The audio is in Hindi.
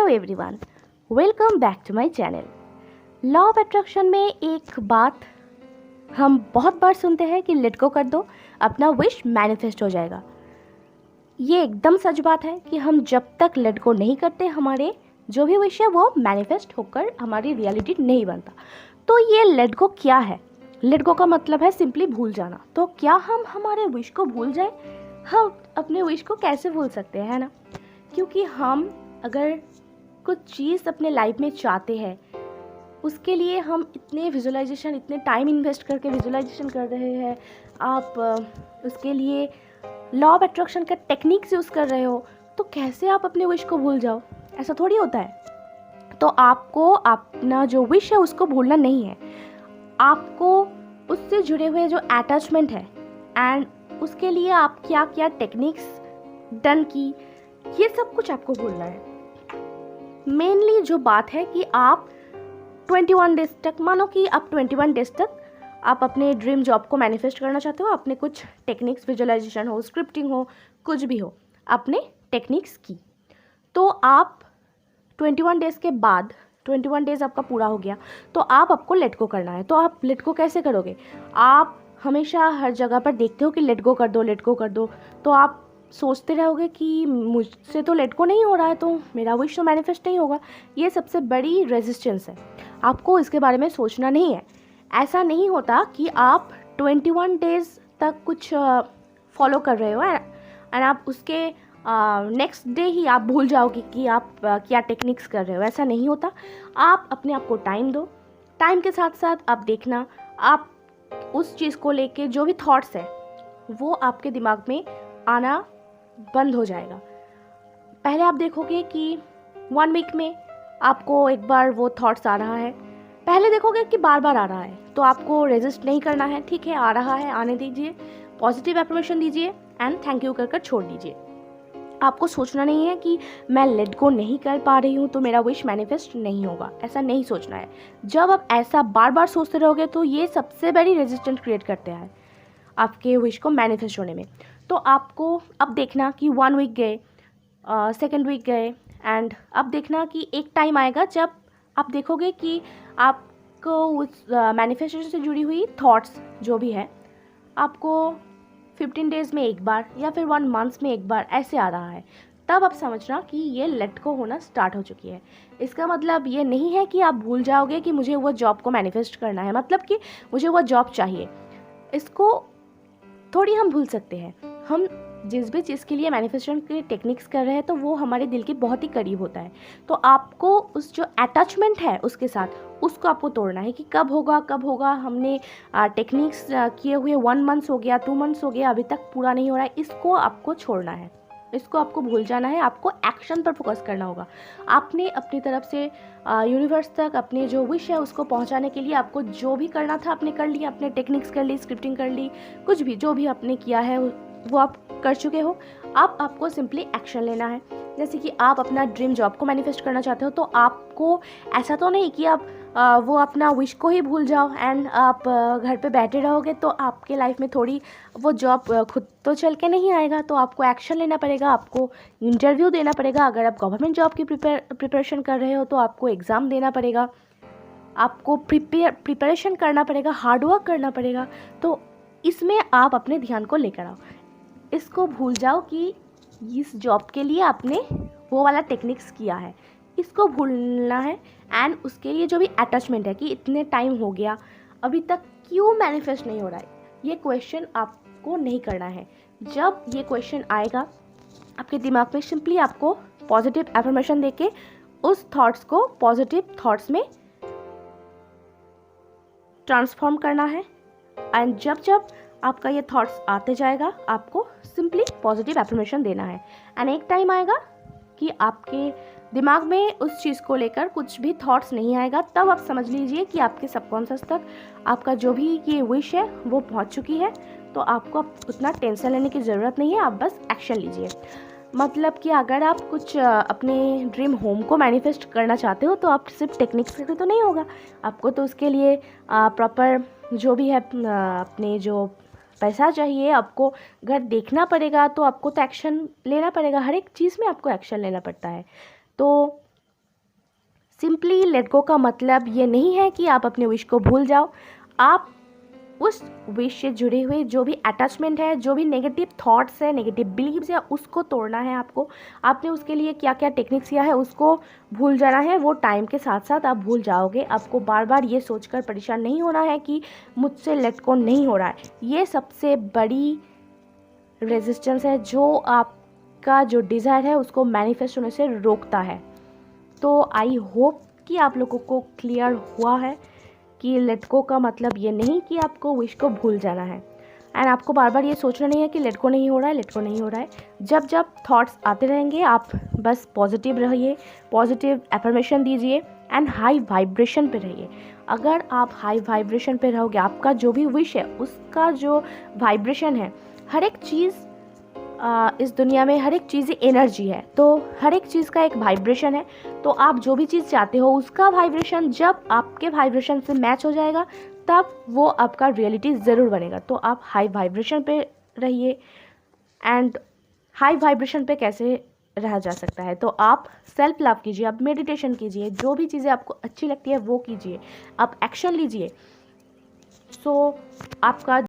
Hello everyone, welcome back to my channel. Law of attraction में एक बात हम बहुत बार सुनते हैं कि लेट गो कर दो, अपना विश मैनिफेस्ट हो जाएगा। ये एकदम सच बात है कि हम जब तक लेट गो नहीं करते हमारे जो भी विश है वो मैनिफेस्ट होकर हमारी रियलिटी नहीं बनता। तो ये लेट गो क्या है? लेट गो का मतलब है सिंपली भूल जाना। तो क्या हम हमारे विश को भूल जाए? हम अपने विश को कैसे भूल सकते हैं, है ना? क्योंकि हम अगर कुछ चीज़ अपने लाइफ में चाहते हैं, उसके लिए हम इतने विजुअलाइजेशन, इतने टाइम इन्वेस्ट करके विजुअलाइजेशन कर रहे हैं, आप उसके लिए लॉ ऑफ अट्रैक्शन का टेक्निक्स यूज़ कर रहे हो, तो कैसे आप अपने विश को भूल जाओ? ऐसा थोड़ी होता है। तो आपको अपना जो विश है उसको भूलना नहीं है, आपको उससे जुड़े हुए जो अटैचमेंट है एंड उसके लिए आप क्या क्या टेक्निक्स डन की, ये सब कुछ आपको भूलना है। मेनली जो बात है कि आप 21 डेज तक, मानो कि आप 21 डेज तक आप अपने ड्रीम जॉब को मैनिफेस्ट करना चाहते हो। आपने कुछ टेक्निक्स, विजुअलाइजेशन हो, स्क्रिप्टिंग हो, कुछ भी हो, आपने टेक्निक्स की, तो आप 21 डेज़ के बाद, 21 डेज़ आपका पूरा हो गया तो आपको लेट गो करना है। तो आप लेट गो कैसे करोगे? आप हमेशा हर जगह पर देखते हो कि लेट गो कर दो, लेट गो कर दो, तो आप सोचते रहोगे कि मुझसे तो लेट गो नहीं हो रहा है तो मेरा विश तो मैनिफेस्ट नहीं होगा। ये सबसे बड़ी रेजिस्टेंस है। आपको इसके बारे में सोचना नहीं है। ऐसा नहीं होता कि आप 21 डेज़ तक कुछ फॉलो कर रहे हो एंड आप उसके नेक्स्ट डे ही आप भूल जाओगे कि आप क्या टेक्निक्स कर रहे हो। ऐसा नहीं होता। आप अपने आप को टाइम दो। टाइम के साथ साथ आप देखना, आप उस चीज़ को लेके जो भी थॉट्स है वो आपके दिमाग में आना बंद हो जाएगा। पहले आप देखोगे कि 1 वीक में आपको एक बार वो थॉट्स आ रहा है, पहले देखोगे कि बार बार आ रहा है, तो आपको रेजिस्ट नहीं करना है। ठीक है, आ रहा है, आने दीजिए, पॉजिटिव एफर्मेशन दीजिए एंड थैंक यू कर छोड़ दीजिए। आपको सोचना नहीं है कि मैं लेट गो नहीं कर पा रही हूँ तो मेरा विश मैनिफेस्ट नहीं होगा। ऐसा नहीं सोचना है। जब आप ऐसा बार बार सोचते रहोगे तो ये सबसे बड़ी रेजिस्टेंस क्रिएट करते हैं आपके विश को मैनिफेस्ट होने में। तो आपको अब देखना कि 1 वीक गए, 2nd वीक गए, एंड अब देखना कि एक टाइम आएगा जब आप देखोगे कि आपको उस मैनिफेस्टेशन से जुड़ी हुई थॉट्स जो भी है आपको 15 डेज़ में एक बार या फिर 1 मंथ में एक बार ऐसे आ रहा है। तब आप समझना कि ये लेट गो होना स्टार्ट हो चुकी है। इसका मतलब ये नहीं है कि आप भूल जाओगे कि मुझे वो जॉब को मैनिफेस्ट करना है, मतलब कि मुझे वो जॉब चाहिए। इसको थोड़ी हम भूल सकते हैं। हम जिस भी चीज़ के लिए मैनिफेस्टेशन के टेक्निक्स कर रहे हैं तो वो हमारे दिल के बहुत ही करीब होता है। तो आपको उस जो अटैचमेंट है उसके साथ, उसको आपको तोड़ना है कि कब होगा कब होगा। हमने टेक्निक्स किए हुए 1 मंथ हो गया, 2 मंथ्स हो गया, अभी तक पूरा नहीं हो रहा है। इसको आपको छोड़ना है, इसको आपको भूल जाना है। आपको एक्शन पर फोकस करना होगा। आपने अपनी तरफ से यूनिवर्स तक अपने जो विश है उसको पहुंचाने के लिए आपको जो भी करना था आपने कर लिया। अपने टेक्निक्स कर ली, स्क्रिप्टिंग कर ली, कुछ भी जो भी आपने किया है वो आप कर चुके हो। अब आपको सिंपली एक्शन लेना है। जैसे कि आप अपना ड्रीम जॉब को मैनिफेस्ट करना चाहते हो तो आपको ऐसा तो नहीं कि आप वो अपना विश को ही भूल जाओ एंड आप घर पे बैठे रहोगे तो आपके लाइफ में थोड़ी वो जॉब खुद तो चल के नहीं आएगा। तो आपको एक्शन लेना पड़ेगा, आपको इंटरव्यू देना पड़ेगा। अगर आप गवर्नमेंट जॉब की प्रिपरेशन कर रहे हो तो आपको एग्ज़ाम देना पड़ेगा, आपको प्रिपरेशन करना पड़ेगा, हार्डवर्क करना पड़ेगा। तो इसमें आप अपने ध्यान को लेकर आओ। इसको भूल जाओ कि इस जॉब के लिए आपने वो वाला टेक्निक्स किया है, इसको भूलना है। एंड उसके लिए जो भी अटैचमेंट है कि इतने टाइम हो गया अभी तक क्यों मैनिफेस्ट नहीं हो रहा है, ये क्वेश्चन आपको नहीं करना है। जब ये क्वेश्चन आएगा आपके दिमाग में, सिंपली आपको पॉजिटिव एफर्मेशन देके उस थॉट्स को पॉजिटिव थॉट्स में ट्रांसफॉर्म करना है। एंड जब जब आपका ये थॉट्स आते जाएगा आपको सिंपली पॉजिटिव एफर्मेशन देना है। एंड एक टाइम आएगा कि आपके दिमाग में उस चीज़ को लेकर कुछ भी थॉट्स नहीं आएगा। तब आप समझ लीजिए कि आपके सबकॉन्शियस तक आपका जो भी ये विश है वो पहुंच चुकी है। तो आपको उतना टेंशन लेने की ज़रूरत नहीं है, आप बस एक्शन लीजिए। मतलब कि अगर आप कुछ अपने ड्रीम होम को मैनिफेस्ट करना चाहते हो तो आप सिर्फ टेक्निक्स से तो नहीं होगा। आपको तो उसके लिए प्रॉपर जो भी है अपने जो पैसा चाहिए, आपको घर देखना पड़ेगा। तो आपको तो एक्शन लेना पड़ेगा, हर एक चीज़ में आपको एक्शन लेना पड़ता है। तो सिंपली लेट गो का मतलब ये नहीं है कि आप अपने विश को भूल जाओ। आप उस विश से जुड़े हुए जो भी अटैचमेंट है, जो भी नेगेटिव थॉट्स है, नेगेटिव बिलीव्स है, उसको तोड़ना है आपको। आपने उसके लिए क्या क्या टेक्निक्स किया है उसको भूल जाना है। वो टाइम के साथ साथ आप भूल जाओगे। आपको बार बार ये सोचकर परेशान नहीं होना है कि मुझसे लेट गो नहीं हो रहा है। ये सबसे बड़ी रेजिस्टेंस है जो आपका जो डिज़ायर है उसको मैनिफेस्ट होने से रोकता है। तो आई होप कि आप लोगों को क्लियर हुआ है कि लेट गो का मतलब ये नहीं कि आपको विश को भूल जाना है। एंड आपको बार बार ये सोचना नहीं है कि लेट गो नहीं हो रहा है, लेट गो नहीं हो रहा है। जब जब थॉट्स आते रहेंगे आप बस पॉजिटिव रहिए, पॉजिटिव एफर्मेशन दीजिए एंड हाई वाइब्रेशन पे रहिए। अगर आप हाई वाइब्रेशन पे रहोगे, आपका जो भी विश है उसका जो वाइब्रेशन है, हर एक चीज़ इस दुनिया में हर एक चीज़ एनर्जी है, तो हर एक चीज़ का एक वाइब्रेशन है। तो आप जो भी चीज़ चाहते हो उसका वाइब्रेशन जब आपके वाइब्रेशन से मैच हो जाएगा तब वो आपका रियलिटी ज़रूर बनेगा। तो आप हाई वाइब्रेशन पे रहिए। एंड हाई वाइब्रेशन पे कैसे रहा जा सकता है, तो आप सेल्फ लव कीजिए, आप मेडिटेशन कीजिए, जो भी चीज़ें आपको अच्छी लगती है वो कीजिए, आप एक्शन लीजिए। सो आपका